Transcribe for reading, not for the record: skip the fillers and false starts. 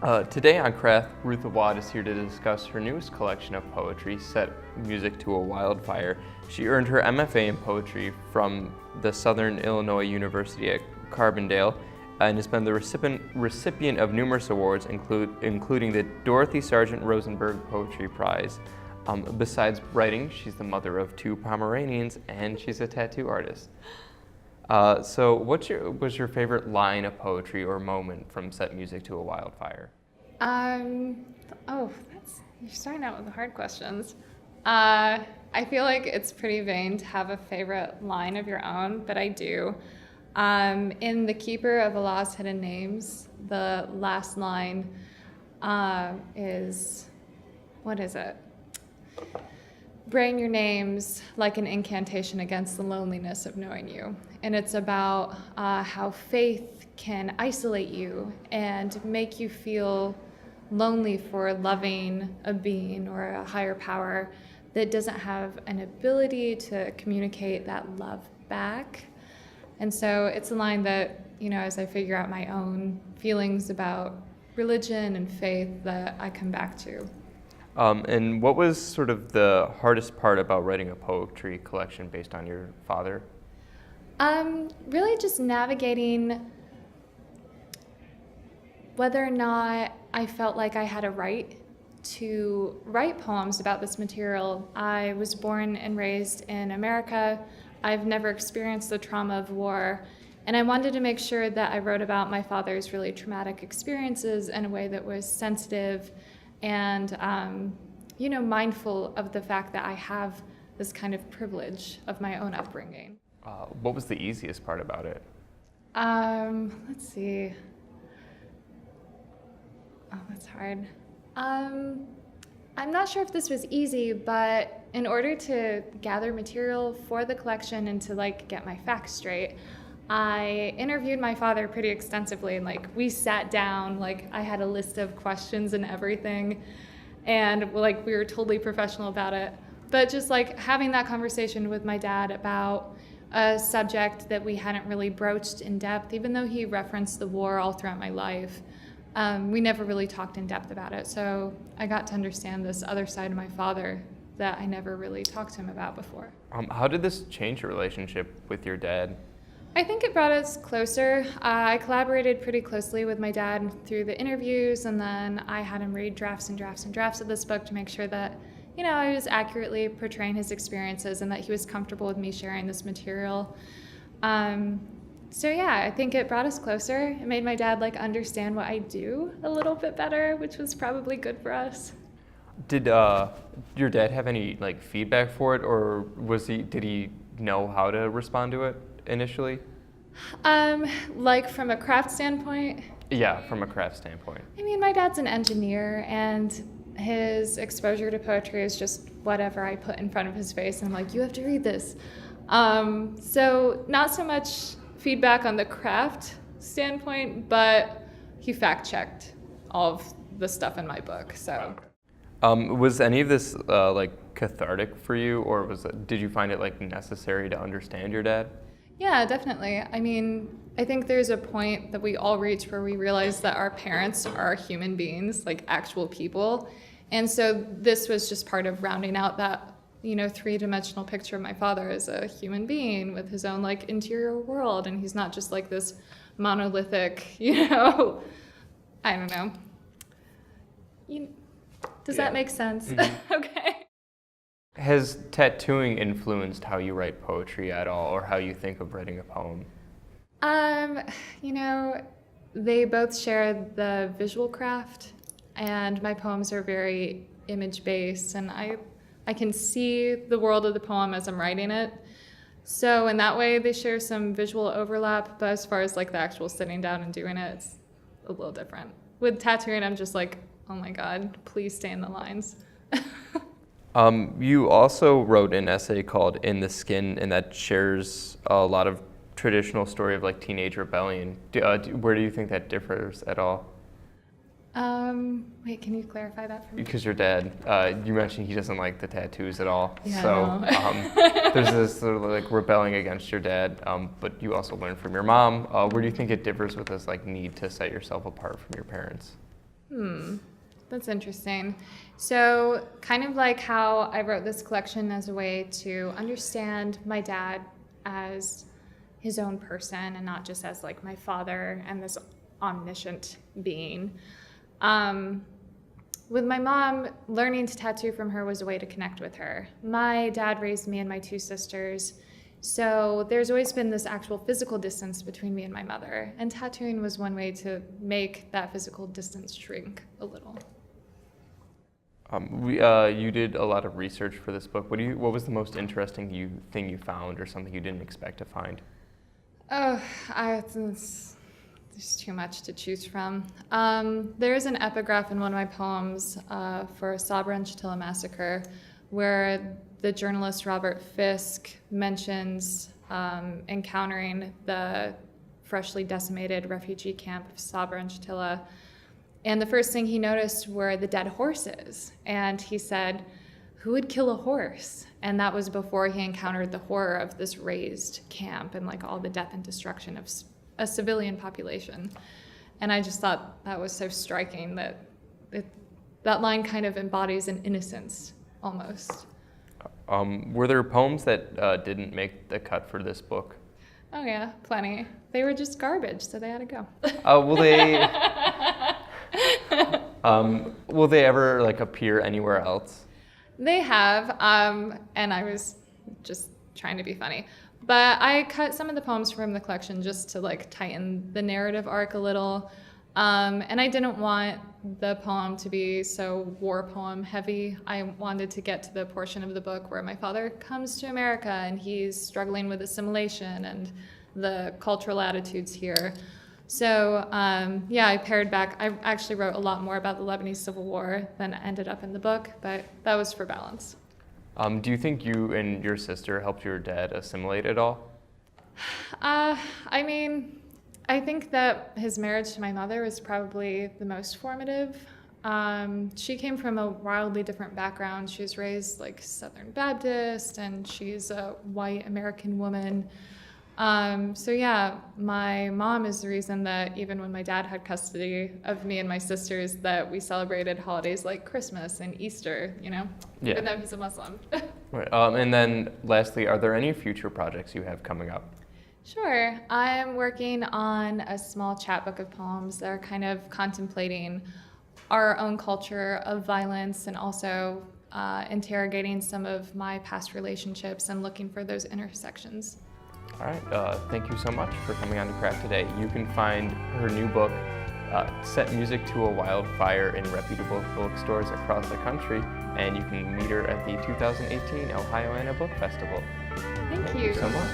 Today on Craft, Ruth Awad is here to discuss her newest collection of poetry, Set Music to a Wildfire. She earned her MFA in poetry from the Southern Illinois University at Carbondale and has been the recipient of numerous awards, including the Dorothy Sargent Rosenberg Poetry Prize. Besides writing, she's the mother of 2 Pomeranians and she's a tattoo artist. So what was your favorite line of poetry or moment from Set Music to a Wildfire? You're starting out with the hard questions. I feel like it's pretty vain to have a favorite line of your own, but I do. In The Keeper of Allah's Hidden Names, the last line what is it? Braying your names like an incantation against the loneliness of knowing you. And it's about how faith can isolate you and make you feel lonely for loving a being or a higher power that doesn't have an ability to communicate that love back. And so it's a line that, as I figure out my own feelings about religion and faith, that I come back to. And what was sort of the hardest part about writing a poetry collection based on your father? Really just navigating whether or not I felt like I had a right to write poems about this material. I was born and raised in America. I've never experienced the trauma of war, and I wanted to make sure that I wrote about my father's really traumatic experiences in a way that was sensitive and mindful of the fact that I have this kind of privilege of my own upbringing. What was the easiest part about it? Let's see. Oh, that's hard. I'm not sure if this was easy, but in order to gather material for the collection and to get my facts straight, I interviewed my father pretty extensively, and we sat down, I had a list of questions and everything, and we were totally professional about it. But just having that conversation with my dad about a subject that we hadn't really broached in depth, even though he referenced the war all throughout my life, we never really talked in depth about it. So I got to understand this other side of my father that I never really talked to him about before. How did this change your relationship with your dad? I think it brought us closer. I collaborated pretty closely with my dad through the interviews, and then I had him read drafts and drafts and drafts of this book to make sure that, I was accurately portraying his experiences and that he was comfortable with me sharing this material. I think it brought us closer. It made my dad understand what I do a little bit better, which was probably good for us. Did your dad have any feedback for it, or did he know how to respond to it initially? From a craft standpoint? Yeah, from a craft standpoint. I mean, my dad's an engineer, and his exposure to poetry is just whatever I put in front of his face, and I'm like, you have to read this. So not so much feedback on the craft standpoint, but he fact-checked all of the stuff in my book, so. Was any of this cathartic for you, or did you find it necessary to understand your dad? Yeah, definitely. I mean, I think there's a point that we all reach where we realize that our parents are human beings, actual people. And so this was just part of rounding out that, three-dimensional picture of my father as a human being with his own interior world. And he's not just this monolithic, I don't know. Does that make sense? Mm-hmm. Okay. Has tattooing influenced how you write poetry at all, or how you think of writing a poem? They both share the visual craft, and my poems are very image-based, and I can see the world of the poem as I'm writing it. So in that way, they share some visual overlap, but as far as the actual sitting down and doing it, it's a little different. With tattooing, I'm just oh my God, please stay in the lines. You also wrote an essay called In the Skin, and that shares a lot of traditional story of teenage rebellion. Where do you think that differs at all? Wait, can you clarify that for me? Because your dad, you mentioned he doesn't like the tattoos at all. Yeah, so there's this sort of rebelling against your dad, but you also learned from your mom. Where do you think it differs with this need to set yourself apart from your parents? That's interesting. So, kind of like how I wrote this collection as a way to understand my dad as his own person and not just as like my father and this omniscient being. With my mom, learning to tattoo from her was a way to connect with her. My dad raised me and my two sisters, so there's always been this actual physical distance between me and my mother, and tattooing was one way to make that physical distance shrink a little. You did a lot of research for this book. What was the most interesting thing you found, or something you didn't expect to find? Oh, there's too much to choose from. There's an epigraph in one of my poems for Srebrenica massacre, where the journalist Robert Fisk mentions encountering the freshly decimated refugee camp of Srebrenica. And the first thing he noticed were the dead horses. And he said, who would kill a horse? And that was before he encountered the horror of this razed camp and like all the death and destruction of a civilian population. And I just thought that was so striking that that line kind of embodies an innocence almost. Were there poems that didn't make the cut for this book? Oh yeah, plenty. They were just garbage, so they had to go. Will they ever like appear anywhere else? They have, and I was just trying to be funny. But I cut some of the poems from the collection just to like tighten the narrative arc a little. And I didn't want the poem to be so war poem heavy. I wanted to get to the portion of the book where my father comes to America and he's struggling with assimilation and the cultural attitudes here. So yeah, I pared back. I actually wrote a lot more about the Lebanese Civil War than ended up in the book, but that was for balance. Do you think you and your sister helped your dad assimilate at all? I mean, I think that his marriage to my mother was probably the most formative. She came from a wildly different background. She was raised like Southern Baptist, and she's a white American woman. So yeah, my mom is the reason that even when my dad had custody of me and my sisters, that we celebrated holidays like Christmas and Easter, you know, yeah. Even though he's a Muslim. Right. And then lastly, are there any future projects you have coming up? Sure. I'm working on a small chapbook of poems that are kind of contemplating our own culture of violence and also interrogating some of my past relationships and looking for those intersections. All right, thank you so much for coming on to Craft today. You can find her new book, Set Music to a Wildfire, in reputable bookstores across the country, and you can meet her at the 2018 Ohioana Book Festival. Thank you so much.